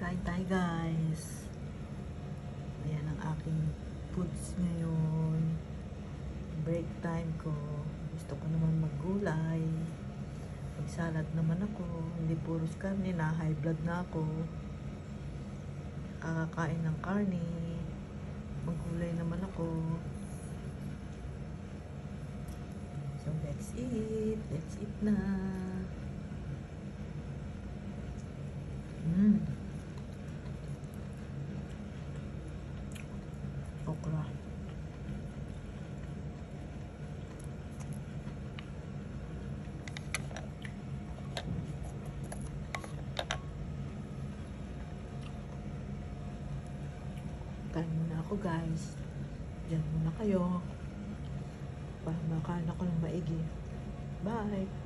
Kain tayo guys. Ayan ang aking foods ngayon. Break time ko. Gusto ko naman maggulay. Mag-salad naman ako. Hindi puros karne na. High blood na ako. Kakakain ng karne. Maggulay naman ako. So let's eat. Let's eat na. Okra. Kain muna ako guys. Diyan muna kayo. Para makain ako ng maigi. Bye!